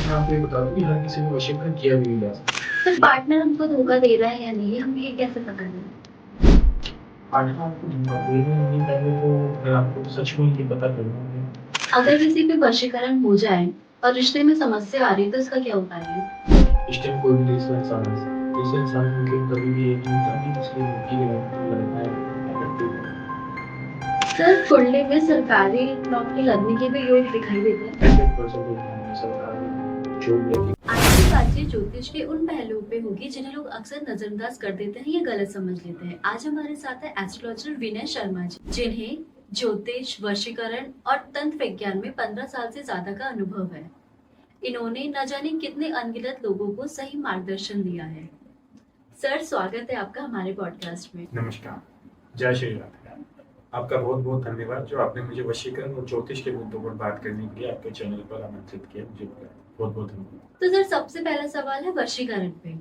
मैं आपको ये बता दूँ कि हर किसी को वशीकरण किया भी नहीं जा सकता। फिर पार्टनर हमको धोखा दे रहा है या नहीं, हम ये कैसे पता करें? पार्टनर आपको धोखा दे रहे हैं, ये पहले तो मैं आपको सच में ये पता करना है। अगर किसी पे वशीकरण हो जाए और रिश्ते में समस्या आ रही है तो इसका क्या उपाय है? इस टाइम कोई भी तीसरा इंसान आ सकता है। तीसरा इंसान मतलब कभी भी ये नहीं होता कि किसी लड़की के लाइफ में लड़का है या लड़की है। सर, कुंडली में सरकारी नौकरी लगने के भी योग दिखाई देते हैं। 100% होता सरकारी जॉब लगी। आज की बातचीत ज्योतिष के उन पहलुओं पे होगी जिन्हें लोग अक्सर नजरअंदाज कर देते हैं या गलत समझ लेते हैं। आज हमारे साथ है एस्ट्रोलॉजर विनय शर्मा जी, जिन्हें ज्योतिष, वशीकरण और तंत्र विज्ञान में 15 साल से ज्यादा का अनुभव है। इन्होंने न जाने कितने अनगिनत लोगों को सही मार्गदर्शन दिया है। सर, स्वागत है आपका हमारे पॉडकास्ट में। नमस्कार, जय श्री राम। आपका बहुत बहुत धन्यवाद जो आपने मुझे वशीकरण और ज्योतिष के मुद्दों पर बात करने के लिए आपके चैनल पर आमंत्रित किया। मुझे बहुत बहुत धन्यवाद। तो सर, सबसे पहला सवाल है वशीकरण पे।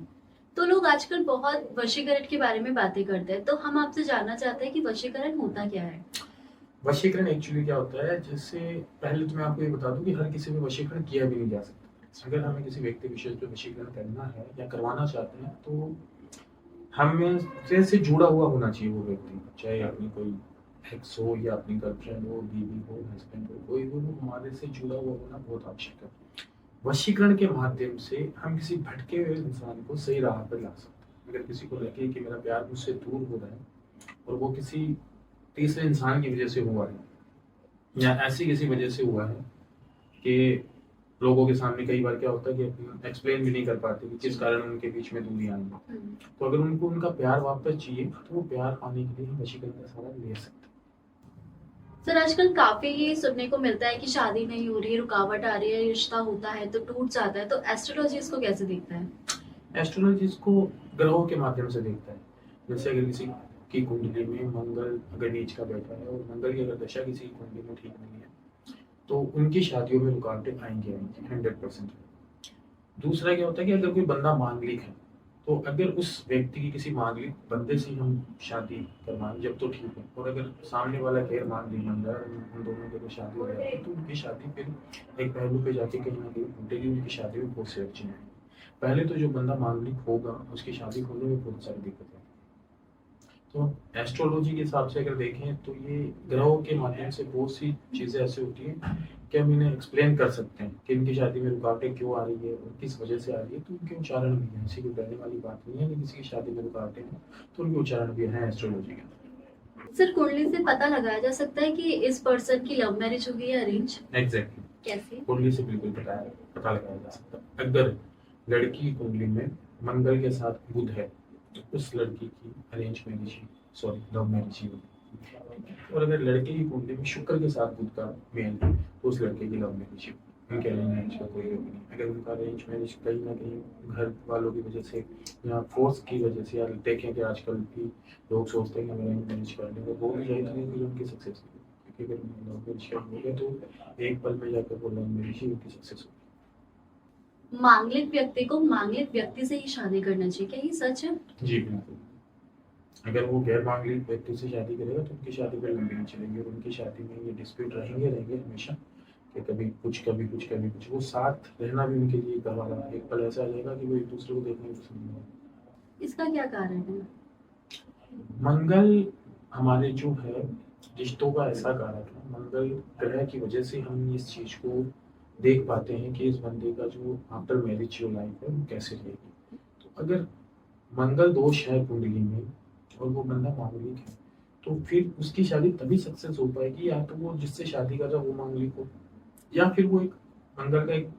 तो लोग आजकल बहुत वशीकरण के बारे में बातें करते हैं, तो हम आपसे जानना चाहते हैं कि वशीकरण होता क्या है? वशीकरण एक्चुअली क्या होता है, जैसे पहले तो मैं आपको ये बता दूं कि हर किसी में वशीकरण किया भी नहीं जा सकता। अगर हमें किसी व्यक्ति विशेष पे वशीकरण करना है या करवाना चाहते हैं तो हमें से जुड़ा हुआ होना चाहिए वो व्यक्ति, चाहे अपनी कोई एक्स हो या अपनी गर्लफ्रेंड हो, बीवी हो, हस्बैंड हो, कोई भी वो हमारे से जुड़ा हुआ होना बहुत आवश्यक है। वशीकरण के माध्यम से हम किसी भटके हुए इंसान को सही राह पर ला सकते हैं। अगर किसी को लगे कि मेरा प्यार मुझसे दूर हो रहा है और वो किसी तीसरे इंसान की वजह से हुआ है या ऐसी किसी वजह से हुआ है कि लोगों के सामने कई बार क्या होता है कि एक्सप्लेन भी नहीं कर पाते कि किस कारण उनके बीच में दूरी आई है, तो अगर उनको उनका प्यार वापस चाहिए तो वो प्यार पाने के लिए हम वशीकरण का सहारा ले सकते हैं। सर, आजकल काफी ये सुनने को मिलता है कि शादी नहीं हो रही है, रुकावट आ रही है, रिश्ता होता है तो टूट जाता है, तो एस्ट्रोलॉजी इसको कैसे देखता है? एस्ट्रोलॉजी इसको ग्रहों के माध्यम से देखता है। जैसे अगर किसी की कुंडली में मंगल अगर नीच का बैठा है और मंगल की अगर दशा किसी कुंडली में ठीक नहीं है तो उनकी शादियों में रुकावटें आएंगी 100%। दूसरा क्या होता है कि अगर कोई बंदा मांगलिक है तो अगर उस व्यक्ति की किसी मांगलिक बंदे से हम शादी करवाएं जब तो ठीक है, और अगर सामने वाला गैर मांगलिक बंदा है उन दोनों की अगर शादी हो जाती है तो उनकी शादी फिर एक पहलू पे जाके कहीं ना कहीं टूटेगी। उनकी शादी में बहुत से अड़चने आएंगे। पहले तो जो बंदा मांगलिक होगा उसकी शादी होने में बहुत सारी दिक्कतें। तो एस्ट्रोलॉजी के हिसाब से अगर देखें तो ये ग्रहों के माध्यम से बहुत सी चीज़ें ऐसी होती हैं कि हम इन्हें एक्सप्लेन कर सकते हैं कि इनकी शादी में रुकावटें क्यों आ रही है और किस वजह से आ रही है। तो उनके उच्चारण भी हैं, ऐसी कोई डरने वाली बात नहीं है कि किसी की शादी में रुकावटें हैं, तो उनके उच्चारण भी हैं एस्ट्रोलॉजी के अंदर। सर, कुंडली से पता लगाया जा सकता है कि इस पर्सन की लव मैरिज होगी या अरेंज? एग्जैक्टली, कैसे? कुंडली से बिल्कुल पता लगाया जा सकता है। अगर लड़की की कुंडली में मंगल के साथ बुध है तो उस लड़की की arrange marriage, sorry love marriage ही होगी। और अगर लड़के की कुंडली में शुक्र के साथ बुध का मेल है तो उस लड़के की लव मैरिज है। उनके अरेंज मैरिज का कोई योग नहीं। अगर उनका अरेंज मैरिज कहीं ना कहीं घर वालों की वजह से या फोर्स की वजह से, या देखें कि आजकल भी लोग सोचते हैं कि हम अरेंज मैरिज कर लेंगे, वो भी जाए तो उनकी सक्सेस होगी। क्योंकि अगर लव मैरिज करेंगे तो एक पल में जाकर वो लव मैरिज ही उनकी सक्सेस होगी। मांगलिक व्यक्ति को मांगलिक व्यक्ति से ही शादी करना चाहिए, क्या ये सच है? जी बिल्कुल। अगर वो गैर मांगलिक व्यक्ति से शादी करेगा तो उनकी शादी फिर लंबी नहीं चलेगी और उनकी शादी में ये डिस्प्यूट रहेंगे हमेशा कि कभी कुछ कभी कुछ कभी कुछ। वो साथ रहना भी उनके लिए करवा रहा है। एक पल ऐसा आ जाएगा कि वो एक दूसरे को देखने को पसंद नहीं। इसका क्या कारण है? मंगल हमारे जो है रिश्तों का ऐसा कारक है, मंगल ग्रह की वजह से हम इस चीज को देख पाते हैं कि इस बंदे का जो आफ्टर मैरिज जो लाइफ है वो कैसे रहेगी। तो अगर मंगल दोष है कुंडली में और वो बंदा मांगलिक है तो फिर उसकी शादी तभी सक्सेस हो पाएगी या तो वो जिससे शादी कर रहा है वो मांगलिक हो, या फिर वो एक मंगल का एक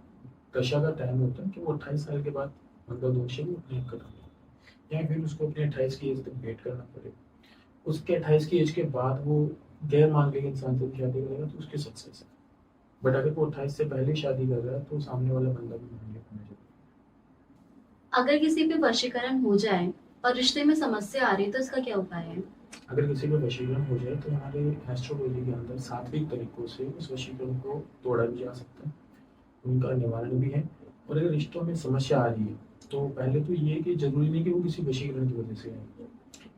दशा का टाइम होता है कि वो 28 साल के बाद मंगल दोष है वो अपने आप खत्म हो, या फिर उसको अपने 28 की एज तक वेट करना पड़े। उसके 28 की एज के बाद वो गैर मांगलिक इंसान से भी शादी करेगा तो उसकी सक्सेस है। बट अगर वो 28 से पहले शादी कर रहा है तो सामने वाला बंदा भी मांगलिक होना चाहिए। अगर किसी पे वशीकरण हो जाए और रिश्ते में समस्या आ रही है तो इसका क्या उपाय है? अगर किसी को वशीकरण हो जाए तो हमारे एस्ट्रोलॉजी के अंदर सात्विक तरीकों से उस वशीकरण को तोड़ा भी जा सकता है, उनका निवारण भी है। और अगर रिश्तों में समस्या आ रही है तो पहले तो ये कि जरूरी नहीं कि वो किसी वशीकरण की वजह से आए।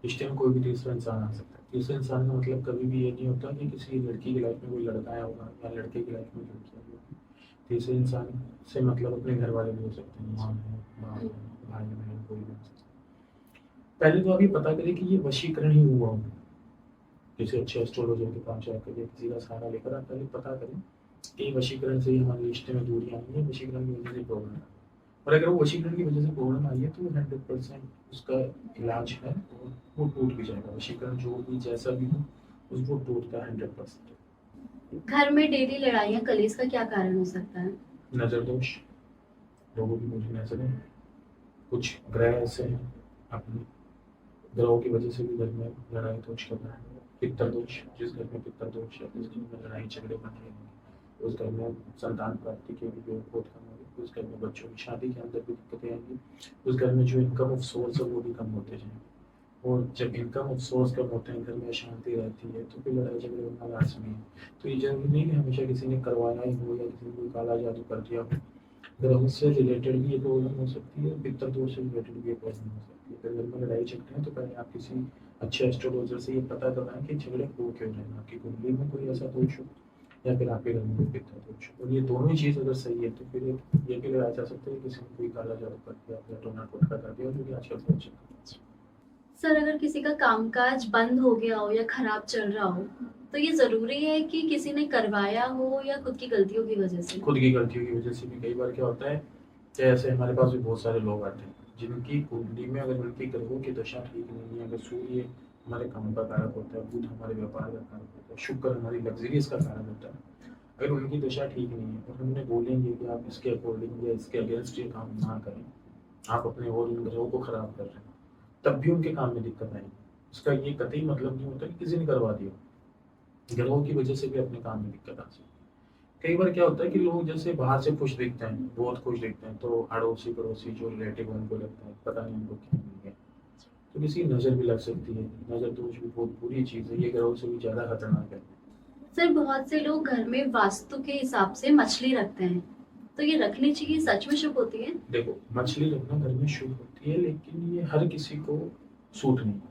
रिश्ते में कोई भी तीसरा इंसान आ सकता है। तीसरे इंसान का मतलब कभी भी ये नहीं होता कि किसी लड़की की लाइफ में कोई लड़का आया होगा या लड़के की लाइफ में लड़की आई होगी। तीसरे इंसान से मतलब अपने घर वाले भी हो सकते हैं, माँ है, बाप है, भाई बहन, कोई भी हो सकता है। पहले तो आप ये पता करें कि ये वशीकरण ही हुआ हो। किसी अच्छे एस्ट्रोलॉजर के पास जाकर या किसी का सहारा लेकर आप पहले पता करें कि वशीकरण से ही हमारे रिश्ते में दूरियां आई है, वशीकरण की वजह से प्रॉब्लम है। और अगर वो वशीकरण की वजह से प्रॉब्लम आई है तो 100% उसका इलाज है और वो टूट भी जाएगा। वशीकरण जो भी जैसा भी हो उसको टूटता है 100%। घर में डेली लड़ाइयाँ कलेश का क्या कारण हो सकता है? नजर दोष, लोगों की बुरी नजरें, कुछ ग्रह ऐसे हैं अपने ग्रहों की वजह से भी घर में लड़ाई दोष कर रहा है। पित्तर दोष, जिस घर में पित्तर दोष है, जिस घर में लड़ाई झगड़े बन रहे हैं, उस घर में संतान प्राप्ति के भी योग बहुत कम होगी, उस घर में बच्चों की शादी के अंदर भी दिक्कतें आएंगी, उस घर में जो इनकम ऑफ सोर्स है वो भी कम होते जाएंगे। और जब इनकम ऑफ सोर्स कम होते हैं, घर में अशांति रहती है, तो फिर लड़ाई झगड़े होना लाजमी है। तो ये जरूरी नहीं कि हमेशा किसी ने करवाया ही हो या किसी ने कोई काला जादू कर दिया हो। ग्रहों से रिलेटेड भी ये प्रॉब्लम हो सकती है, पित्तर दोष से रिलेटेड भी ये प्रॉब्लम हो सकती है। अगर घर में लड़ाई झगड़े हैं तो पहले आप किसी अच्छे एस्ट्रोलॉजर से ये पता करवाएं कि झगड़े हो क्यों रहे हैं, आपकी कुंडली में कोई ऐसा दोष हो या फिर आपके घर में कोई पित्तर दोष हो। और ये दोनों ही चीज़ अगर सही है तो फिर ये भी लगाया जा सकता है कि किसी ने कोई काला जादू कर दिया या टोना टोटका कर दिया, जो कि आजकल बहुत चल रहा है। सर, अगर किसी का कामकाज बंद हो गया हो या खराब चल रहा हो, तो ये ज़रूरी है कि किसी ने करवाया हो या खुद की गलतियों की वजह से? खुद की गलतियों की वजह से भी कई बार क्या होता है कि ऐसे हमारे पास भी बहुत सारे लोग आते हैं जिनकी कुंडली में अगर उनकी ग्रहों की दशा ठीक नहीं है। अगर सूर्य हमारे काम का कारक होता है, बुध हमारे व्यापार का कारक होता है, शुक्र हमारी लग्जरीज का कारक होता है, अगर उनकी दशा ठीक नहीं है और हमने बोलेंगे कि आप इसके अकॉर्डिंग या इसके अगेंस्ट ये काम ना करें, आप अपने और उन ग्रहों को खराब कर रहे हैं, तब भी उनके काम में दिक्कत आएगी। उसका ये कतई मतलब नहीं होता कि किसी ने करवा दिया, ग्रहों की वजह से भी अपने काम में दिक्कत आ सकती है। कई बार क्या होता है कि लोग जैसे बाहर से खुश दिखते हैं, बहुत खुश दिखते हैं, तो अड़ोसी पड़ोसी जो रिलेटिव उनको लगता है पता नहीं उनको क्या मिल गया, तो किसी की नज़र भी लग सकती है। नज़र दोष भी बहुत बुरी चीज़ है, ये ग्रहों से भी ज़्यादा खतरनाक है। सर, बहुत से लोग घर में वास्तु के हिसाब से मछली रखते हैं, तो ये रखनी चाहिए, सच में शुभ होती है? देखो, मछली रखना घर में शुभ होती है, लेकिन ये हर किसी को सूट नहीं करती।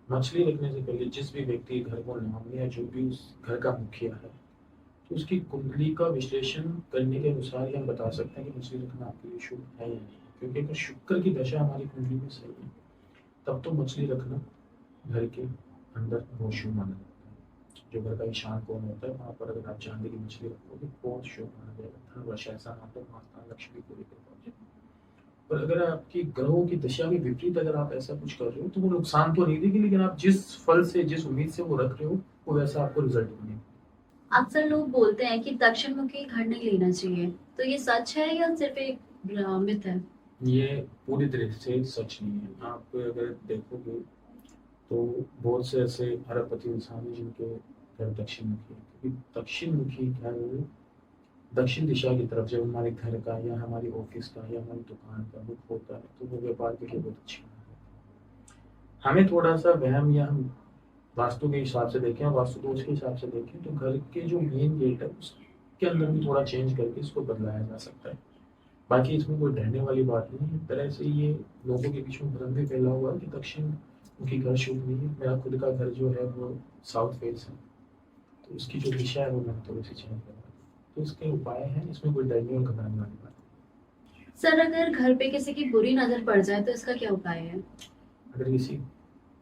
मछली रखने से पहले जिस भी व्यक्ति घर को नाम या जो भी उस घर का मुखिया है, तो उसकी कुंडली का विश्लेषण करने के अनुसार ही हम बता सकते हैं कि मछली रखना आपके लिए शुभ है या नहीं। क्योंकि अगर शुक्र की दशा हमारी कुंडली में सही है तब तो मछली रखना घर के अंदर बहुत शुभ माना जाता है। जो घर का ईशान कोण होता है वहाँ पर अगर आप चांदी की मछली रखोगे बहुत शुभ माना जाएगा। धन वर्ष ऐसा नाटक मास्ता लक्ष्मी को लेकर पहुंचे। पर अगर आपकी ग्रहों की दशा के विपरीत अगर आप ऐसा कुछ कर रहे हो तो वो नुकसान तो नहीं देगी, लेकिन आप जिस फल से जिस उम्मीद से वो रख रहे हो वो वैसा आपको रिजल्ट मिलेगा। अक्सर लोग बोलते हैं कि दक्षिण मुखी घर नहीं लेना चाहिए, तो ये सच है या सिर्फ एक मिथ है? ये पूरी तरह से सच नहीं है। आप अगर देखोगे तो बहुत से ऐसे अरबपति इंसान हैं जिनके घर दक्षिण मुखी है, क्योंकि दक्षिण मुखी घर दक्षिण दिशा की तरफ जब हमारे घर का या हमारी ऑफिस का या हमारी दुकान का रुख होता है तो वो व्यापार के लिए बहुत अच्छी बात है। हमें थोड़ा सा वहम या हम वास्तु के हिसाब से देखें, वास्तु दोष के हिसाब से देखें, तो घर के जो मेन गेट है उसके अंदर भी थोड़ा चेंज करके इसको बदलाया जा सकता है। बाकी इसमें कोई डरने वाली बात नहीं है। एक तरह से ये लोगों के बीच में भ्रम भी फैला हुआ है कि दक्षिण मुखी घर शुभ नहीं है। मेरा खुद का घर जो है वो साउथ फेस है, तो उसकी जो दिशा है वो मैंने थोड़ी सी चेंज करवा दी। तो इसके उपाय हैं, इसमें कोई डरने और घबराने वाली बात नहीं। सर, अगर घर पे किसी की बुरी नजर पड़ जाए तो इसका क्या उपाय है? अगर किसी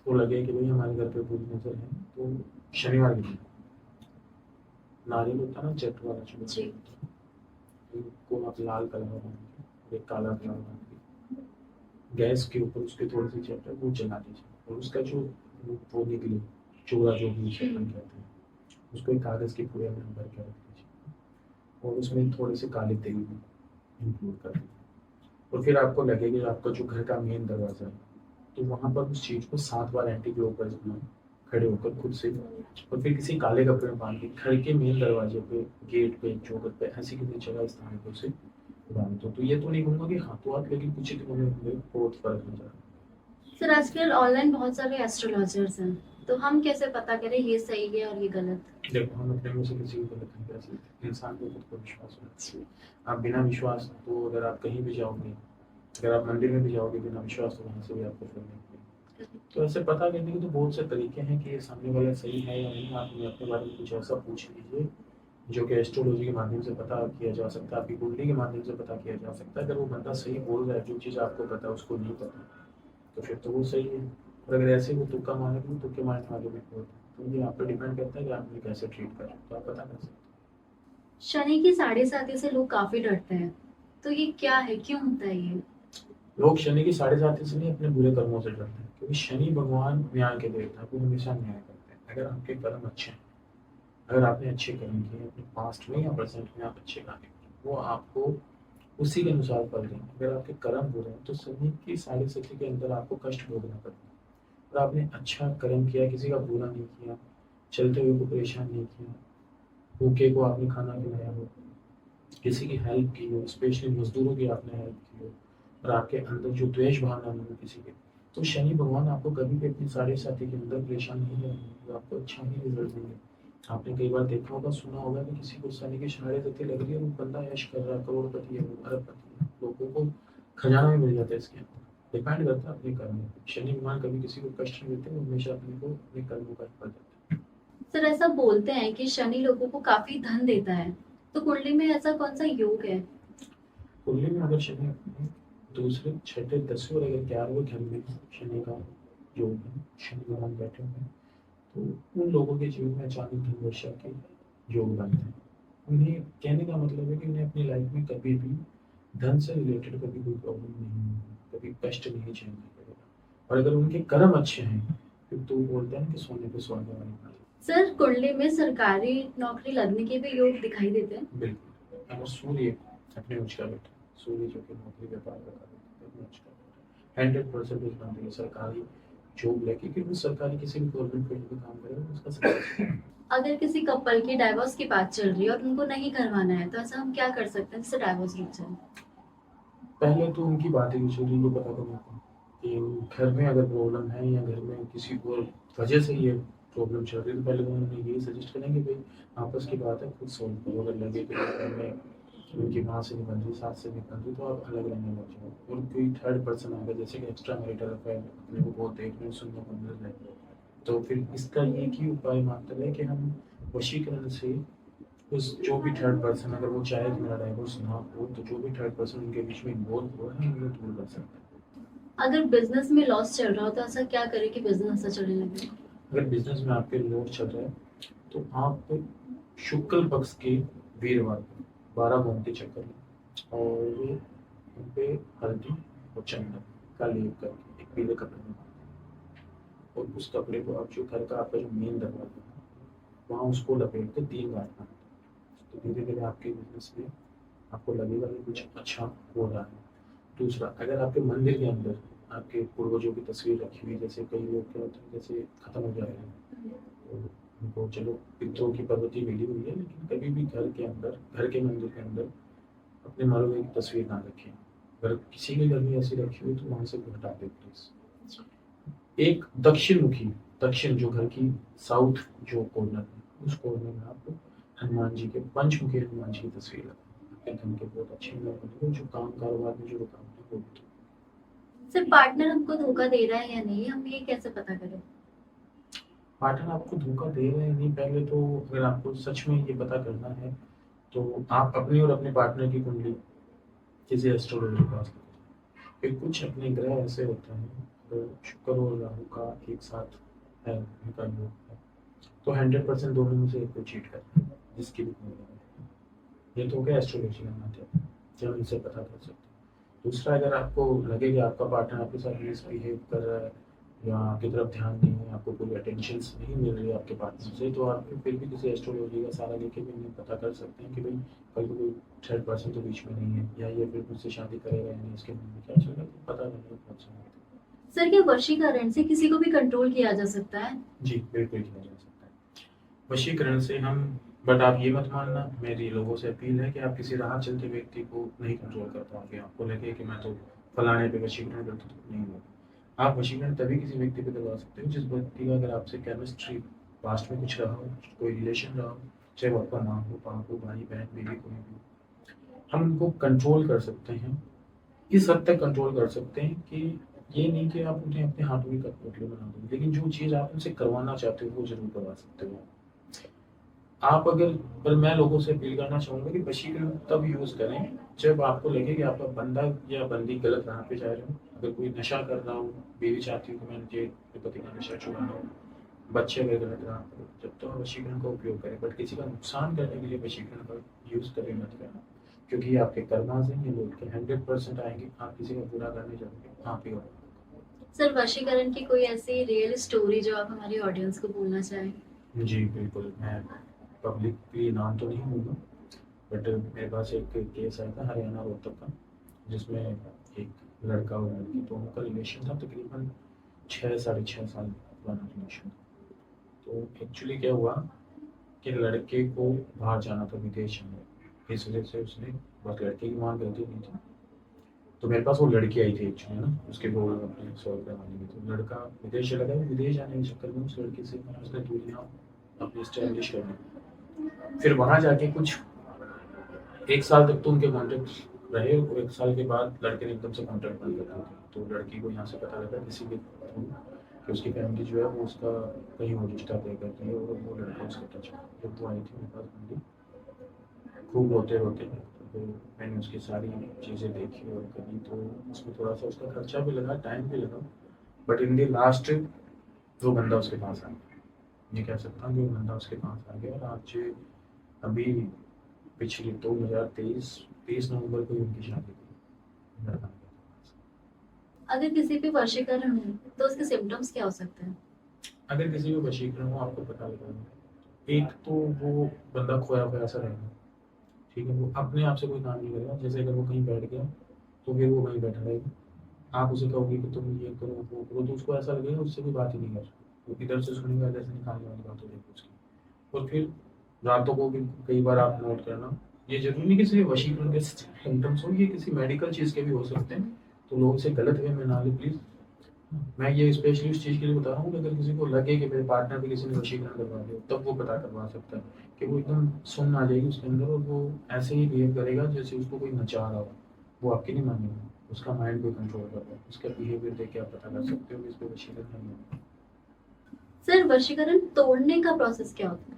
को लगे कि भाई हमारे घर पे बुरी नजर है तो शनिवार के दिन नारियल होता है ना, चट वाला जो जी। होता है, को आप लाल कलर में बांध के और एक काला कलर बांध के गैस के ऊपर उसके थोड़ी सी चट है वो जला दीजिए, और उसका जो वो निकले चूड़ा जो भी अपन कहते हैं उसको एक कागज़ की पूरे में भर के रख दीजिए और उसमें थोड़े से काले तेल भी इंक्लूड कर दीजिए। और फिर आपको लगेगा आपका जो घर का मेन दरवाज़ा है तो वहाँ पर उस चीज़ को 7 बार एंटी क्लॉकवाइज घुमाएं खड़े होकर खुद से, और फिर किसी काले कपड़े में बांध के घर के मेन दरवाजे पे, गेट पे, चौखट पे, ऐसी किसी जगह स्थान पे उसे बांध दो। तो ये तो नहीं कहूँगा कि हाथों हाथ, लेकिन कुछ ही दिनों में हमें बहुत फर्क नजर आता है। सर, आजकल ऑनलाइन बहुत सारे एस्ट्रोलॉजर्स हैं, तो हम कैसे पता करें ये सही है और ये गलत? देखो, हम अपने मुँह से किसी को गलत नहीं कह सकते, इंसान को खुद पर विश्वास होना चाहिए। आप बिना विश्वास, तो अगर आप कहीं भी जाओगे, अगर आप मंदिर में भी जाओगे बिना विश्वास, तो वहाँ से भी आपको फल नहीं मिलेगा। तो ऐसे पता करने के तो बहुत से तरीके हैं कि ये सामने वाला सही है या नहीं। आप अपने बारे में कुछ ऐसा पूछ लीजिए जो कि एस्ट्रोलॉजी के माध्यम से पता किया जा सकता है, आपकी कुंडली के माध्यम से पता किया जा सकता है। अगर वो बंदा सही बोल रहा है, जो चीज़ आपको पता है उसको नहीं पता, तो फिर तो वो सही है। और अगर ऐसे वो तुक्का मारे तो तुक्के मारने वाले भी होते हैं। तो ये आप पे डिपेंड करता है कि आप उन्हें कैसे ट्रीट कर रहे हो, तो आप पता कर सकते हैं। शनि की साढ़े साथी से लोग काफी डरते हैं, तो ये क्या है, क्यों होता है ये? लोग शनि की साढ़े साथी से नहीं, अपने बुरे कर्मों से डरते हैं, क्योंकि शनि भगवान न्याय के देवता है, वो हमेशा न्याय करते हैं। अगर आपके कर्म अच्छे हैं, अगर आपने अच्छे कर्म किए अपने पास्ट में या प्रेजेंट में, आप अच्छे कार्य करें, वो आपको उसी के अनुसार फल देंगे। अगर आपके कर्म बुरे हैं तो शनि की साढ़े साथी के अंदर आपको कष्ट भोगना पड़ेगा। और आपने अच्छा कर्म किया, किसी का बुरा नहीं किया, चलते हुए को परेशान नहीं किया, भूखे को आपने खाना खिलाया हो, किसी की हेल्प की हो, स्पेशली मजदूरों की आपने हेल्प की हो, और आपके अंदर जो द्वेष भावना नहीं हो किसी के, तो शनि भगवान आपको कभी भी अपनी साढ़े साथी के अंदर परेशान नहीं करेंगे, वो आपको अच्छा ही रिजल्ट देंगे। आपने कई बार देखा होगा, सुना होगा कि किसी को शनि की साढ़े साथी लग रही है, वो बंदा ऐश कर रहा है, करोड़पति है, वो अरबपति है, लोगों को खजाना भी मिल जाता है इसके अंदर। डिपेंड करता है अपने कर्म पर। शनि भगवान कभी किसी को कष्ट नहीं देते, वो हमेशा अपने को अपने कर्मों का फल देते हैं। सर, ऐसा बोलते हैं कि शनि लोगों को काफी धन देता है, तो कुंडली में ऐसा कौन सा योग है? कुंडली में अगर शनि दूसरे छठे दसवें और अगर 11वें घर में शनि का योग है, शनि भगवान बैठे हुए हैं, तो उन लोगों के जीवन में अचानक धन वर्षा के योग बनते हैं। उन्हें कहने का मतलब है कि उन्हें अपनी लाइफ में कभी भी धन से रिलेटेड कभी कोई प्रॉब्लम नहीं होगी, कभी कष्ट नहीं झेलना पड़ेगा। और अगर उनके कर्म अच्छे हैं, फिर तो बोलते हैं कि सोने पे सुहागा वाली बात। सर, कुंडली में सरकारी नौकरी लगने के भी योग दिखाई देते हैं? बिल्कुल। अगर सूर्य अपने उच्च का बैठा, सूर्य जो कि नौकरी व्यापार का अपने उच्च का बैठा, 100% उस बंदे की सरकारी जॉब लेके, क्योंकि सरकारी किसी भी गवर्नमेंट फील्ड में काम करेगा उसका सक्सेस। अगर किसी कपल की डाइवोर्स की बात चल रही है और उनको नहीं करवाना है, तो ऐसा हम क्या कर सकते हैं जिससे डाइवोर्स रुक जाए? पहले तो उनकी बातें यूजुअली ये पता करना था कि घर में अगर प्रॉब्लम है या घर में किसी और वजह से ये प्रॉब्लम चल रही है, तो पहले तो उन्हें यही सजेस्ट करें कि भाई आपस की बात है, खुद सॉल्व करो। अगर लगे कि घर में उनकी माँ से नहीं बन रही, सास से नहीं बन रही, तो आप अलग रहने लग जाओ। और कोई थर्ड पर्सन आ गया, जैसे कि एक्स्ट्रा मैरिटल अफेयर अपने को बहुत देखने सुनने को मिल रहा है, तो फिर इसका एक ही उपाय मात्र है कि हम वशीकरण से उस जो भी थर्ड पर्सन, अगर वो चाहे कि मेरा डाइवोर्स ना हो, तो जो भी थर्ड पर्सन उनके बीच में इन्वॉल्व हुआ है उन्हें दूर कर सकते हैं। अगर बिजनेस में लॉस चल रहा हो, तो ऐसा क्या करें कि बिजनेस अच्छा चलने लगे? अगर बिजनेस में आपके लॉस चल रहा है, तो आप शुक्ल पक्ष के वीरवार को 12 घूमते चक्कर लें, और उन पे हल्दी और चंदन का लेप करके एक पीले कपड़े में बांध दें। और उस कपड़े को आप जो घर का आपका जो मेन दरवाजा है, वहाँ उसको लपेट के 3 बार बांध दें। तो धीरे धीरे आपके बिजनेस में आपको लगेगा कि कुछ अच्छा हो रहा है। दूसरा, अगर आपके मंदिर के अंदर आपके पूर्वजों की तस्वीर रखी हुई, जैसे कई लोग क्या होते हैं, जैसे खत्म हो जा रहे हैं, तो उनको चलो पितरों की पद्धति मिली हुई है, लेकिन कभी भी घर के अंदर, घर के मंदिर के अंदर अपने मरे हुए की तस्वीर ना रखें। अगर किसी के घर में ऐसी रखी हुई तो वहाँ से हटा दें प्लीज। एक दक्षिण मुखी, दक्षिण जो घर की साउथ जो कॉर्नर है, उस कॉर्नर में आप हनुमान जी के, पंचमुखी हनुमान जी की तस्वीर लगाएं। आपके धन के बहुत अच्छे बनेंगे, जो काम कारोबार में जो रुकावट है वो भी। सर, पार्टनर हमको धोखा दे रहा है या नहीं, हम ये कैसे पता करें? पार्टनर आपको धोखा दे रहे हैं नहीं, पहले तो अगर आपको सच में ये पता करना है, तो आप अपनी और अपने पार्टनर की कुंडली किसी एस्ट्रोलॉजर के पास करें। फिर कुछ अपने ग्रह ऐसे होते हैं, अगर शुक्र और राहु का एक साथ है, उनका योग है, तो 100% दोनों में से एक को चीट करना है, जिसकी भी कुंडली है। ये तो हो गया एस्ट्रोलॉजी का माध्यम, जब इनसे पता कर सकते हैं। दूसरा, अगर आपको लगे कि आपका पार्टनर आपके साथ मिसबिहेव कर रहा है या आपकी तरफ ध्यान नहीं है, आपको कोई अटेंशन नहीं मिल रही है आपके पार्टनर से, तो आप फिर भी किसी एस्ट्रोलॉजी का सहारा लेके भी इन्हें पता कर सकते हैं कि भाई कल को कोई थर्ड पर्सन तो बीच में नहीं है, या ये फिर मुझसे शादी करेगा या नहीं, इसके मन में क्या चल रहा है, तो पता नहीं बहुत समय। सर, क्या वशीकरण से किसी को भी कंट्रोल किया जा सकता है? जी बिल्कुल किया जा सकता है वशीकरण से हम, बट आप ये मत मानना, मेरी लोगों से अपील है कि आप किसी राह चलते व्यक्ति को नहीं कंट्रोल कर पाओगे। आपको लगे कि मैं तो फलाने पे वशीकरण करता हूँ, नहीं होगा। आप वशीकरण तभी किसी व्यक्ति पे करवा सकते हो जिस व्यक्ति का अगर आपसे केमिस्ट्री पास्ट में कुछ रहा हो, कोई रिलेशन रहा हो, चाहे वो आपका माँ हो, पाप हो, भाई बहन, बीवी, कोई भी, हम उनको कंट्रोल कर सकते हैं। इस हद तक कंट्रोल कर सकते हैं कि ये नहीं कि आप उन्हें अपने हाथों की कठपुतली बना दो, लेकिन जो चीज़ आप उनसे करवाना चाहते हो वो जरूर करवा सकते हो। आप अगर, पर मैं लोगों से अपील करना चाहूंगा कि वशीकरण तब यूज करें जब आपको लगे कि आपका बंदा या बंदी गलत राह पे जा रहे हो। अगर कोई नशा कर रहा हो, बीवी चाहती हो कि मैं मुझे अपने पति का नशा छुड़ाना हो, बच्चे अगर गलत राह पर हो, जब तो वशीकरण का उपयोग करें। बट किसी का नुकसान करने के लिए वशीकरण का यूज करें मत करना, क्योंकि ये आपके कर्मा से ये लौट के 100% आएंगे। आप किसी का बुरा करने जाओगे, आप ही होगा। सर वशीकरण की कोई ऐसी रियल स्टोरी जो आप हमारी ऑडियंस को बोलना चाहें? जी बिल्कुल, मैं पब्लिकली नाम तो नहीं लूँगा, बट मेरे पास एक केस आया था हरियाणा रोहतक का, जिसमें एक लड़का और लड़की दोनों का रिलेशन था, तकरीबन 6 साढ़े 6 साल पुराना रिलेशन था। तो एक्चुअली क्या हुआ कि लड़के को बाहर जाना था, विदेश जाना, इस वजह से उसने, बस लड़के की वहाँ गलती नहीं थी। तो मेरे पास वो लड़की आई थी एक्चुअली ना, उसके गोल अपने सॉल्व करवाने की। तो लड़का विदेश चला गया, विदेश जाने के चक्कर में उस लड़की से उसने दूरियाँ अपनी स्टैब्लिश कर ली। फिर वहाँ जाके कुछ 1 साल तक तो उनके कॉन्टेक्ट रहे, और 1 साल के बाद लड़के ने एकदम से कॉन्टेक्ट बंद कर दिया था। तो लड़की को यहाँ से पता लगा किसी के थ्रू कि उसकी फैमिली जो है वो उसका कहीं और रिश्ता तय करती है, और वो लड़का उसका टच में। जब वो आई थी मेरे पास बंदी, खूब रोते रोते, तो मैंने उसकी सारी चीज़ें देखी और करी। तो उसमें थोड़ा सा उसका खर्चा भी लगा, टाइम भी लगा, बट इन द लास्ट वो बंदा उसके पास आ गया। ये कह सकता हूँ कि वो बंदा उसके पास आ गया। और आज अभी पिछली 2023 30 नवंबर को ही उनकी शादी थी लड़का के पास। अगर किसी पे वशीकरण हो तो उसके सिम्टम्स क्या हो सकते हैं? अगर किसी को वशीकरण हो, आपको पता लगाना है। एक तो वो बंदा खोया खोया सा रहेगा, ठीक है, वो अपने आप से कोई काम नहीं करेगा। जैसे अगर वो कहीं बैठ गया तो फिर वो वहीं बैठा रहेगा। आप उसे कहोगे कि तुम ये करो वो करो, तो उसको ऐसा लगेगा उससे कोई बात ही नहीं कर रहा। वो इधर से सुनेगा, इधर से निकालने वाली बात हो जाएगी उसकी। और फिर रातों को भी कई बार आप नोट करना, ये जरूरी नहीं कि सिर्फ वशीकरण के सिम्टम्स हो, ये किसी मेडिकल चीज़ के भी हो सकते हैं। तो लोग इसे गलत वे में ना ले प्लीज़। मैं ये स्पेशली उस चीज़ के लिए बता रहा हूँ कि अगर किसी को लगे कि मेरे पार्टनर पे किसी ने वशीकरण करवा दिया, तब वो पता करवा सकता है। कि वो एकदम सुन्न आ जाएगी उसके अंदर, और वो ऐसे ही बिहेव करेगा जैसे उसको कोई नचा रहा हो। वो आपकी नहीं मानेगा, उसका माइंड कोई कंट्रोल कर रहा है। उसका बिहेवियर देख के आप पता कर सकते हो कि इस पे वशीकरण नहीं है। सर वशीकरण तोड़ने का प्रोसेस क्या होता है?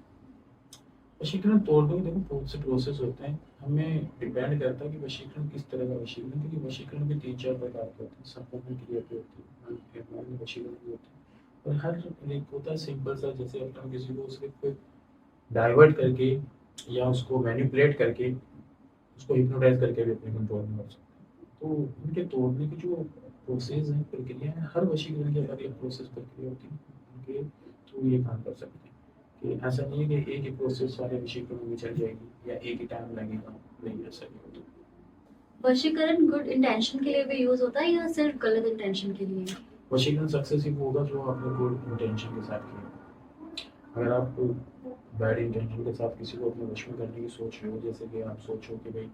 वशीकरण तोड़ने के देखो बहुत से प्रोसेस होते हैं। हमें डिपेंड करता है कि वशीकरण किस तरह का वशीकरण, क्योंकि वशीकरण भी 3 4 प्रकार के होते हैं। संपूर्ण क्रिया भी होती है, मन वशीकरण भी होता है। और हर एक होता है सिंपल सा, जैसे अपन किसी को सिर्फ डाइवर्ट करके या उसको मैनिपुलेट करके, उसको हिप्नोटाइज करके भी अपने कंट्रोल में कर सकते हैं। तो उनके तोड़ने की जो प्रोसेस है, प्रक्रिया है, हर वशीकरण की अलग अलग प्रोसेस प्रक्रिया होती है, उनके थ्रू ये काम कर सकते हैं। कि ऐसा नहीं है कि एक ही प्रोसेस सारे वशीकरण में चल जाएगी या एक ही टाइम लगेगा, नहीं ऐसा नहीं होता। वशीकरण गुड इंटेंशन के लिए भी यूज होता है या सिर्फ गलत इंटेंशन के लिए? वशीकरण सक्सेसफुल होगा जो आपने गुड इंटेंशन के साथ किया। अगर आप बैड इंटेंशन के साथ किसी को अपने वश में करने की सोच रहे हो, जैसे कि आप सोचो कि भाई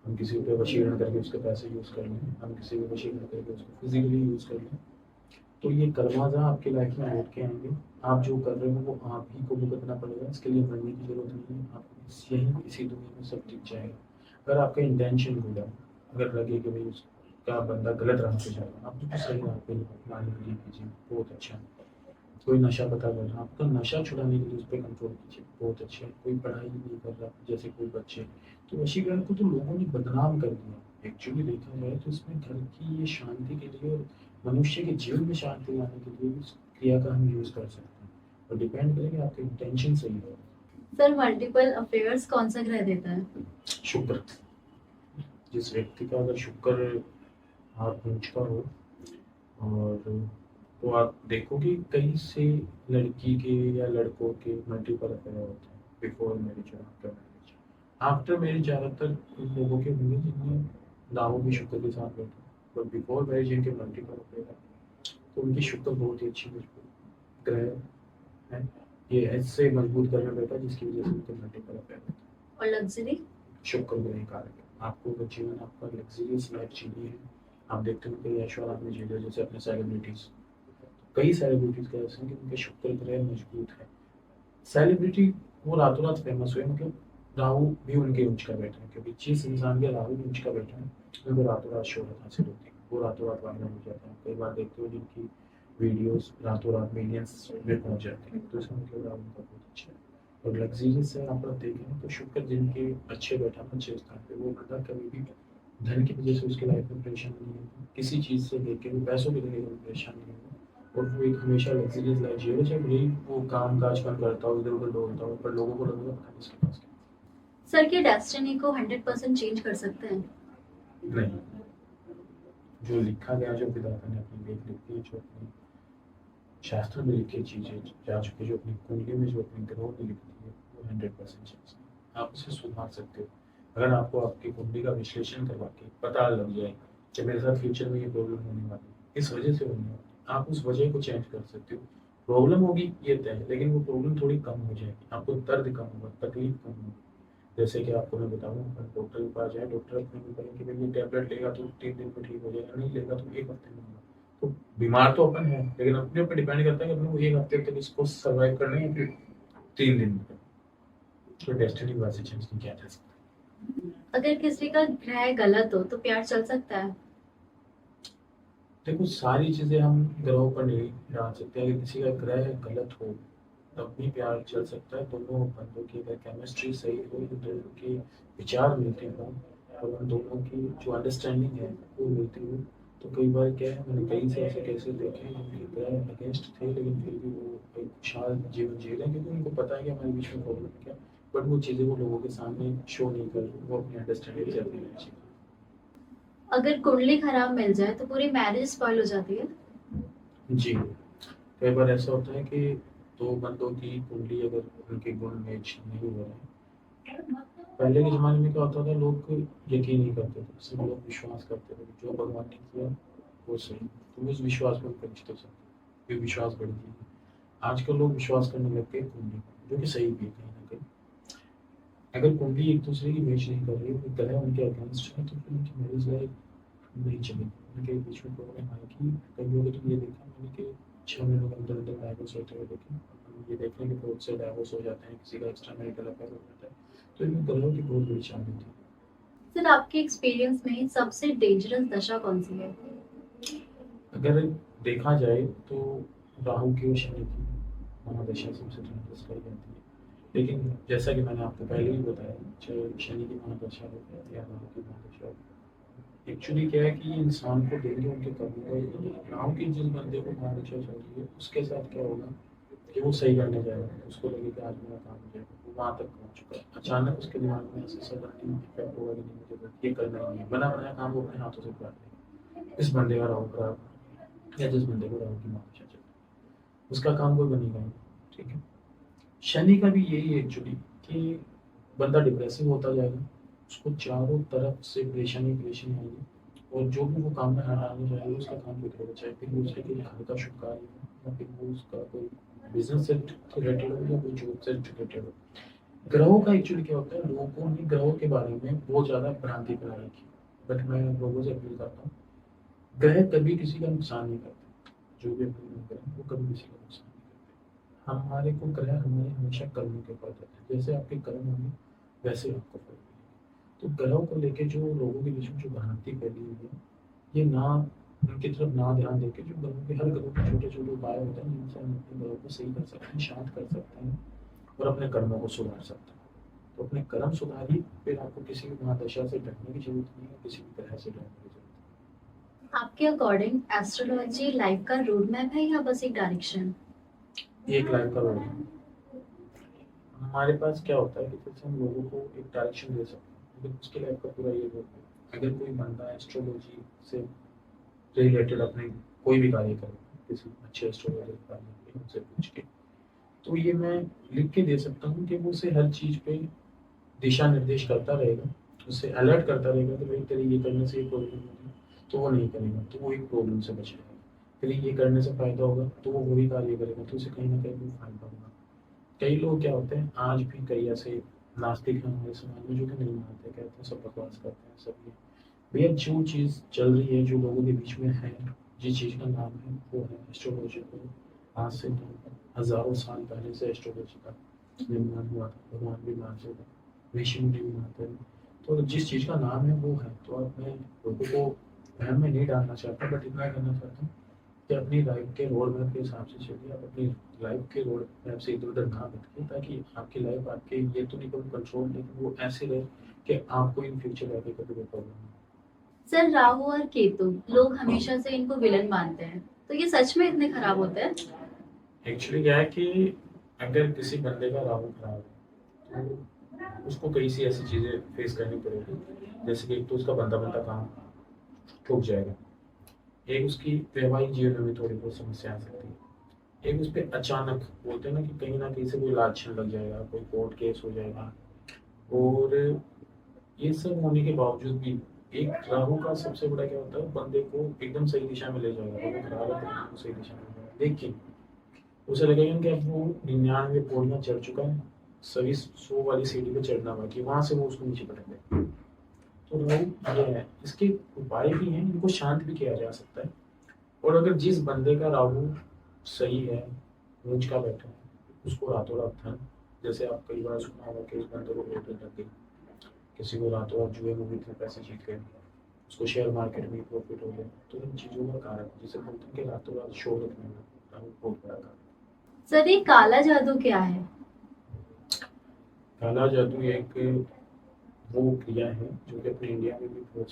हम किसी पे वशीकरण करके उसके पैसे यूज़ कर लें, हम किसी को वशीकरण करके उसको फिजिकली यूज़ कर लें, तो ये कर्माजा आपकी लाइफ में लौट के आएंगे। आप जो कर रहे हो वो आप ही को भुगतना पड़ेगा, इसके लिए मरने की जरूरत नहीं है। आप यही इसी दुनिया में सब ठीक जाएगा। अगर आपका इंटेंशन गुड है, अगर लगे कि भाई उसका बंदा गलत राह पे जा रहा है, आप उसको सही राह पे लाने के लिए कीजिए, बहुत अच्छा है। कोई नशा पता कर रहा है, आपका नशा छुड़ाने के लिए उस पर कंट्रोल कीजिए, बहुत अच्छे है। कोई पढ़ाई नहीं कर रहा, जैसे कोई बच्चे, तो वशीकरण को तो लोगों ने बदनाम कर दिया। एक्चुअली देखा जाए तो इसमें घर की ये शांति के लिए और मनुष्य के जीवन में शांति लाने के लिए इस क्रिया का हम यूज कर सकते हैं। और डिपेंड करेंगे आपके इंटेंशन सही है। सर मल्टीपल अफेयर्स कौन सा ग्रह देता है? शुक्र, जिस व्यक्ति का अगर शुक्र आप नीच का हो, और तो आप देखो कि कई से लड़की के या लड़कों के मल्टीपल अफेयर होते हैं, बिफोर मैरिज और आफ्टर मैरिज। आफ्टर मैरिज ज़्यादातर उन लोगों के होंगे जिनमें राहु भी शुक्र के साथ बैठे, पर बिफोर मैरिज जिनके मल्टीपल अफेयर है, तो उनकी शुक्र बहुत ही अच्छी मजबूत ग्रह है। ये ऐसे मजबूत घर में बैठा जिसकी वजह से उनके मल्टीपल अफेयर होते हैं। और लग्जरी? शुक्र ग्रह कारक है। आपको अगर जीवन आपका लग्जरियस लाइफ चाहिए है, आप देखते हो कई ऐश्वर्य आदमी जी रहे, जैसे अपने सेलिब्रिटीज़, कई सेलिब्रिटीज़ का ऐसा है कि उनके शुक्र ग्रह मजबूत है। सेलिब्रिटी वो रातों रात फेमस हुए, मतलब राहु भी उनके उच्च का बैठा है, क्योंकि जिस इंसान के राहु उच्च का बैठा है उनको रातों रात शोहरत हासिल होती है, वो रातों रात वायरल हो जाता है। कई बार देखते हो जिनकी वीडियोस रातों रात मिलियंस में पहुंच जाती है, तो इसका मतलब राहु उनका बहुत अच्छा है। और लग्जरीज से आप देखें तो शुक्र जिनके अच्छे बैठा है अच्छे स्थान पे, वो बंदा कभी भी धन की वजह से उसकी लाइफ में परेशान नहीं होगी, किसी चीज़ से लेके वो पैसों को लेकर परेशान नहीं होगा, और वो एक हमेशा लग्जरीज लाइफ जिएगा, चाहे भले ही वो काम काज कम करता हो, इधर उधर दौड़ता हो, पर लोगों को लगेगा पता नहीं इसके पास सर के डेस्टिनी को 100% चेंज कर सकते हैं? क्या है। नहीं, जो लिखा गया, जो विधाता ने अपनी लेख लिखी है, जो अपनी शास्त्र में लिखी चीज़ें जा चुकी, जो अपनी कुंडली में, जो अपनी ग्रहों में लिखी है, वो 100% चेंज है। आप उसे सुधार सकते हो अगर आपको आपकी कुंडली का विश्लेषण करवा के पता लग जाए कि मेरे साथ फ्यूचर में ये प्रॉब्लम होने वाली है, इस वजह से होने वाली है, आप उस वजह को चेंज कर सकते हो। प्रॉब्लम होगी ये तय है, लेकिन वो प्रॉब्लम थोड़ी कम हो जाएगी, आपको दर्द कम होगा, तकलीफ कम होगी। जैसे कि आपको मैं बताऊँ, डॉक्टर के पास जाए, डॉक्टर अपने को कहें कि भाई ये टैबलेट लेगा तो 3 दिन में ठीक हो जाएगा, नहीं लेगा तो 1 हफ्ते में होगा। तो बीमार तो अपन है, लेकिन अपने ऊपर डिपेंड करता है कि अपने को 1 हफ्ते तक इसको सर्वाइव करना है या फिर 3 दिन में। तो डेस्टिनी वैसे चेंज नहीं किया जा सकता। अगर किसी का ग्रह गलत हो तो प्यार चल सकता है? देखो, सारी चीजें हम ग्रहों पर नहीं डाल सकते। अगर किसी का ग्रह गलत हो तब भी प्यार चल सकता है। दोनों बंदों की अगर केमिस्ट्री सही हो, तो दोनों के विचार मिलते हो और उन दोनों की जो अंडरस्टैंडिंग है वो मिलती हो, तो कई बार क्या है, मैंने कई से ऐसे केसेस देखे हैं जिनके ग्रह अगेंस्ट थे, लेकिन फिर भी वो एक खुशहाल जीवन जी रहे हैं, क्योंकि उनको पता है कि हमारे बीच में प्रॉब्लम क्या है, बट वो चीज़ें वो लोगों के सामने शो नहीं कर रहे, वो अपनी अंडरस्टैंडिंग से अपनी अच्छी। अगर कुंडली खराब मिल जाए तो पूरी मैरिज स्पॉइल हो जाती है? जी, कई बार ऐसा होता है कि दो बंदों की कुंडली अगर उनके गुण मैच नहीं हो रहे हैं, पहले के ज़माने में क्या होता था, लोग यकीन नहीं करते थे, सब लोग विश्वास करते थे जो भगवान ने किया वो सही, तो उस विश्वास में परिचित हो सकते, ये विश्वास बढ़ गई। आजकल लोग विश्वास करने लग गए कुंडली पर, जो कि सही भी है कहीं ना कहीं। अगर कुंडली एक दूसरे की मैच नहीं कर रही है, ग्रह उनके अगेंस्ट है, तो फिर उनकी मैरिज लाइफ नहीं चलेगी, उनके बीच में प्रॉब्लम आएगी। कई लोगों तो ये देखा मैंने कि 6 महीनों के अंदर अंदर डाइवोर्स होते हुए देखे, ये देखने के बहुत से डाइवोर्स हो जाते हैं, किसी का एक्स्ट्रा मैरिटल अफेयर हो जाता है, तो इनमें ग्रहों की बहुत बड़ी शामिल होती है। सर आपके एक्सपीरियंस में सबसे डेंजरस दशा कौन सी है? अगर देखा जाए तो राहु की और शनि की महादशा सबसे डेंजरस कही जाती है, लेकिन जैसा कि मैंने आपको पहले ही बताया, चाहे शनि की महादशा हो या राहु की महादशा हो, एक्चुअली क्या है कि ये इंसान को देंगे उनके कर्मों का। राहु की जिस बंदे को महादशा चल रही है, उसके साथ क्या होगा कि वो सही करने जाएगा, उसको लगे कि आज मेरा काम हो जाएगा, वो वहाँ तक पहुँच चुका है, अचानक उसके दिमाग में ऐसे सडनली इफेक्ट होगा कि नहीं मुझे ये करना ही है, बना बनाया काम वो अपने हाथों से कर देगा। इस बंदे का राहु खराब है, या जिस बंदे को राहु की महादशा चल रही है, उसका काम कोई बनेगा नहीं। ठीक है, शनि का भी यही है एक्चुअली, कि बंदा डिप्रेसिव होता जाएगा, उसको चारों तरफ से परेशानी परेशानी आएगी, और जो भी वो काम में हाथ डालने जाएगा उसका काम बिगड़ेगा, चाहे फिर वो उसके कोई घर का शुभ कार्य हो, या फिर वो उसका कोई बिजनेस से रिलेटेड हो, या कोई जॉब से रिलेटेड हो। ग्रहों का एक्चुअली क्या होता है, लोगों ने ग्रहों के बारे में बहुत ज़्यादा भ्रांति फैला रखी है, बट मैं लोगों से अपील करता हूँ, ग्रह कभी किसी का नुकसान नहीं करते, जो भी अपनी ग्रह वो कभी किसी का नुकसान नहीं करते। हमारे को ग्रह हमें हमेशा कर्मों के फल देते हैं, जैसे आपके कर्म होंगे वैसे आपको फल मिलेगा। तो ग्रहों को लेके जो लोगों के बीच में जो भ्रांति फैली हुई है, ये ना उनकी तरफ ना ध्यान देके, जो ग्रहों के हर ग्रहों के छोटे छोटे उपाय होते हैं जिनसे हम अपने ग्रहों को सही कर सकते हैं, शांत कर सकते हैं और अपने कर्मों को सुधार सकते हैं। तो अपने कर्म सुधारिए, फिर आपको किसी भी महादशा से डरने की जरूरत नहीं है, किसी भी ग्रह से डरने की जरूरत आपके अकॉर्डिंग एस्ट्रोलॉजी लाइफ का रोड मैप है या बस एक डायरेक्शन? नहीं। एक लाइफ का रोल है। हमारे पास क्या होता है कि जैसे हम लोगों को एक डायरेक्शन दे सकते हैं, लेकिन उसके लाइफ का पूरा ये रोल है। अगर कोई बंदा एस्ट्रोलॉजी से रिलेटेड अपने कोई भी कार्य करे, किसी अच्छे एस्ट्रोलॉजर के पास जाके उनसे पूछ के, तो ये मैं लिख के दे सकता हूँ कि वो उसे हर चीज़ पे दिशा निर्देश करता रहेगा, उससे अलर्ट करता रहेगा कि भाई तेरे ये करने से ये प्रॉब्लम होगी, तो वो नहीं करेगा, तो वो एक प्रॉब्लम से बचेगा। फिर ये करने से फायदा होगा, तो वो वही कार्य करेगा, तो उसे कहीं ना कहीं वो फायदा होगा। कई लोग क्या होते हैं, आज भी कई ऐसे नास्तिक हैं हमारे समाज में जो कि नहीं मानते, कहते हैं सब बकवास करते हैं सब ये। भैया जो चीज़ चल रही है, जो लोगों के बीच में है, जिस चीज़ का नाम है वो है एस्ट्रोलॉजी। को आज से हज़ारों साल पहले से एस्ट्रोलॉजी का निर्माण हुआ था, भगवान भी मानते थे, ऋषि मुनि भी मानते थे। तो जिस चीज़ का नाम है वो है, तो अब मैं लोगों को वहम में नहीं डालना चाहता, बट इतना करना चाहता हूँ कि अपनी लाइफ के रोड मैप के हिसाब से चलिए, आप अपनी लाइफ के रोड मैप से इधर उधर ना भटके, ताकि आपकी लाइफ आपके ये तो नहीं कभी कंट्रोल, लेकिन वो ऐसे रहे कि आपको इन फ्यूचर आगे कभी कोई प्रॉब्लम नहीं। सर, राहु और केतु लोग हमेशा से इनको विलन मानते हैं, तो ये सच में इतने खराब होते हैं? एक्चुअली क्या है कि अगर किसी बंदे का राहु खराब है तो उसको कई सी ऐसी चीज़ें फेस करनी पड़ेगी, जैसे कि एक तो उसका बनता बनता काम ठुक जाएगा, एक उसकी वैवाहिक जीवन में थोड़ी बहुत समस्या आ सकती है, एक उस पर अचानक बोलते हैं ना कहीं से कोई लाछन लग जाएगा, कोई कोर्ट केस हो जाएगा। और ये सब होने के बावजूद भी एक राहु का सबसे बड़ा क्या होता है, बंदे को एकदम सही दिशा में ले जाएगा, वो खराब है तो एकदम सही दिशा में ले जाएगा, लेकिन उसे लगेगा कि अब वो 99 पौड़ियाँ चढ़ चुका है, सभी 100 वाली सीढ़ी पे चढ़ना बाकी, वहां से वो उसको नीचे पटक देगा। तो राहु ये है, इसके उपाय भी हैं, इनको शांत भी किया जा सकता है। और अगर जिस बंदे का राहु सही है, ऊंच का बैठा है, उसको रातों रात धन, जैसे आप कई बार सुना होगा कि उस बंदे को लॉटरी लग गई, किसी को रातों रात जुए में भी इतने पैसे जीत गए, उसको शेयर मार्केट में प्रॉफिट हो गया, तो इन चीज़ों का कारण जिसे बोलते हैं कि रातों रात शोहरत मिलना, राहु बहुत बड़ा कारण। सर, ये काला जादू क्या है? काला जादू एक वो क्रिया है जो कि अपने इंडिया में भी बहुत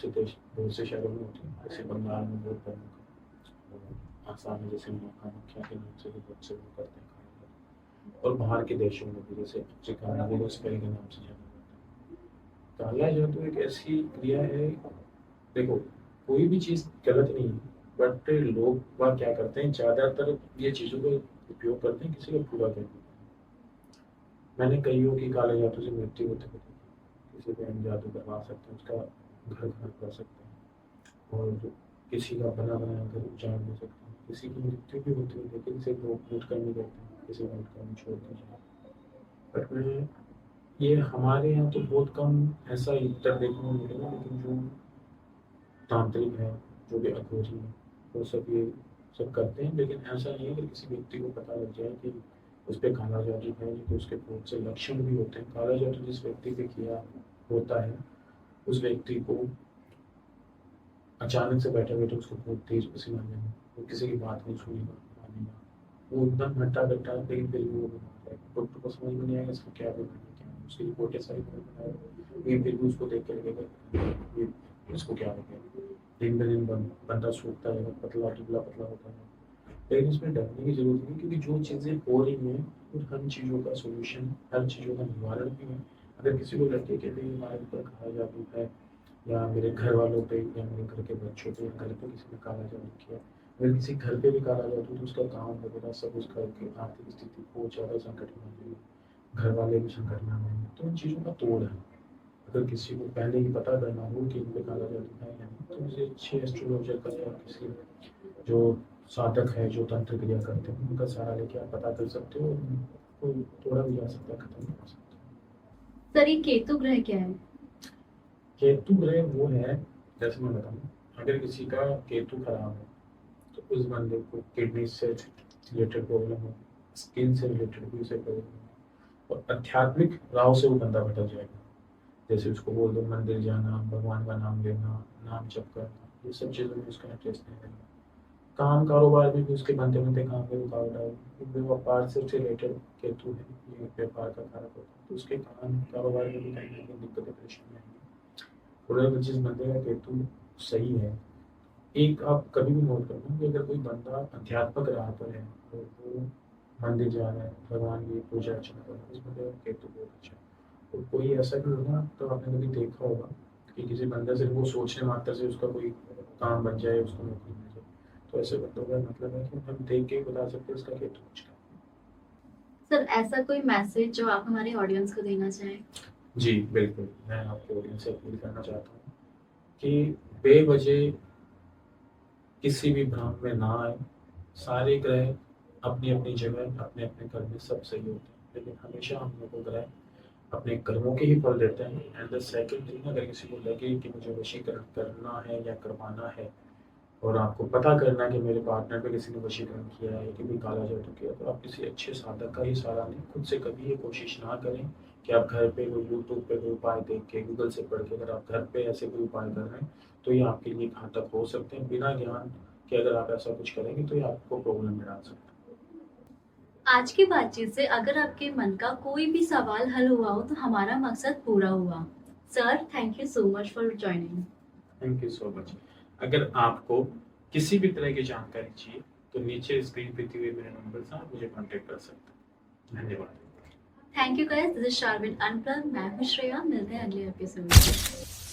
से शहरों में होती है, जैसे बंगाल में बहुत प्रमुख है, और आसाम में जैसे कामाख्या के नाम से भी बहुत से लोग करते हैं काला जादू, और बाहर के देशों में भी जैसे अफ्रीका में भी गोस्पेल के नाम से जाना जाता है। काला जादू एक ऐसी क्रिया है, देखो कोई भी चीज़ गलत नहीं है, बट लोग वह क्या करते हैं, ज़्यादातर ये चीज़ों का उपयोग करते हैं किसी को पूरा करने के लिए। मैंने कईयों की काले जादू से मृत्यु होते हुए देखी, किसी पे हम जादू करवा सकते हैं, उसका घर घर कर सकते हैं, और किसी का बना बनाया घर उजाड़ दे सकते हैं, किसी की मृत्यु भी होती है, लेकिन सिर्फ लोग लूट कर नहीं देते हैं, किसी को लूट कर नहीं छोड़ दीजिए। बट मैं ये हमारे यहाँ तो बहुत कम ऐसा इतर देखने को मिलेगा, लेकिन जो तांत्रिक है, जो भी अघोरी है, वो सब ये सब करते हैं, लेकिन ऐसा नहीं है कि किसी व्यक्ति को पता लग जाए कि उस पर काला जादू है, कि उसके बहुत से लक्षण भी होते हैं। काला जादू जिस व्यक्ति पे किया होता है, उस व्यक्ति को अचानक से बैठे बैठे उसको बहुत तेज पसीना आएगा, वो किसी की बात नहीं सुनेगा, मानेगा, वो एकदम हट्टा कट्टा, लेकिन फिर भी वो बीमार है, डॉक्टर को समझ में नहीं आएगा इसको क्या बीमारी है, क्या उसकी रिपोर्टें सारी बनाएगा, लेकिन फिर भी उसको देख के लगेगा ये इसको क्या हो गया। दिन ब दिन बंदा सूखता है, पतला दुबला पतला होता है, लेकिन इसमें डरने की जरूरत नहीं, क्योंकि जो चीज़ें हो रही हैं उन हर चीज़ों का सोल्यूशन, हर चीज़ों का निवारण भी है। अगर किसी को लड़के के लिए हमारे ऊपर काला जादू है, या मेरे घर वालों पे, या मेरे घर के बच्चों पे, घर पे किसी ने काला जादू किया, अगर किसी घर पे भी काला जादू, तो उसका काम वगैरह सब, उस घर की आर्थिक स्थिति बहुत ज़्यादा संकट में आ जाएगी, घर वाले भी संकट में आ जाएंगे, तो इन चीज़ों का तोड़ है। अगर किसी को पहले ही पता करना हो कि इन पे काला जादू है या नहीं, तो मुझे अच्छे एस्ट्रोलॉजर का या किसी जो साधक है, जो तंत्र क्रिया करते हैं, उनका सहारा लेके आप पता कर सकते हो, और उनको तोड़ा भी जा सकता है, खत्म भी हो सकता है। सर, ये केतु ग्रह क्या है? केतु ग्रह वो है, जैसे मैं बताऊँ, अगर किसी का केतु खराब है तो उस बंदे को किडनी से रिलेटेड प्रॉब्लम हो, स्किन से रिलेटेड भी उसे प्रॉब्लम हो, और आध्यात्मिक राह से वो बंदा भटक जाएगा। जैसे उसको बोल दो मंदिर जाना, भगवान का नाम लेना, नाम जप करना, ये सब चीज़ों में उसका इंटरेस्ट नहीं रहेगा। काम कारोबार में भी उसके बनते बनते काम में रुकावट आएगी, व्यापार से रिलेटेड केतु है, ये व्यापार का कारक होता है, तो उसके काम कारोबार में भी कहीं ना कहीं दिक्कतें परेशानी आएंगी। और अगर जिस बंदे का केतु सही है, एक आप कभी भी नोट करना कि अगर कोई बंदा अध्यात्मक राह पर है और वो मंदिर जा रहा है, भगवान की पूजा अर्चना कर रहा है, उस बंदे का केतु बहुत अच्छा है। और कोई ऐसा भी होगा तो आपने कभी देखा होगा कि किसी बंदे से वो सोचने मात्र से उसका कोई काम बन जाए, उसको नौकरी मिल जाए, तो ऐसे बंदों का मतलब है कि हम देख के ही बता सकते हैं इसका केतु अच्छा है। सर, ऐसा कोई मैसेज जो आप हमारे ऑडियंस को देना चाहें? जी बिल्कुल, मैं आपको ऑडियंस से अपील करना चाहता हूँ कि बेवजह किसी भी भ्रम में ना आए। सारे ग्रह अपनी अपनी जगह, अपने अपने कर्म में सब सही होते हैं, लेकिन हमेशा हम लोग को ग्रह अपने कर्मों के ही फल देते हैं। एंड द सेकंड थिंग, अगर किसी को लगे कि मुझे वशीकरण करना है या करवाना है, और आपको पता करना है कि मेरे पार्टनर पे किसी ने वशीकरण किया है कि कोई काला जादू किया, तो आप किसी अच्छे साधक का ही सहारा लें। खुद से कभी ये कोशिश ना करें कि आप घर पे कोई यूट्यूब पे कोई उपाय देख के, गूगल से पढ़ के, अगर आप घर पे ऐसे कोई उपाय कर रहे हैं तो ये आपके लिए घातक हो सकते हैं। बिना ज्ञान कि अगर आप ऐसा कुछ करेंगे तो ये आपको प्रॉब्लम में डाल सकता है। आज की बातचीत से अगर आपके मन का कोई भी सवाल हल हुआ हो तो हमारा मकसद पूरा हुआ। Sir, thank you so much for joining. Thank you so much. अगर आपको किसी भी तरह की जानकारी चाहिए तो नीचे स्क्रीन पे दिए हुए मेरे नंबर से आप मुझे कांटेक्ट कर सकते हैं। धन्यवाद। Thank you guys, this is Sharvin unplug. मैं हूं श्रेया, मिलते हैं अगले एपिसोड में।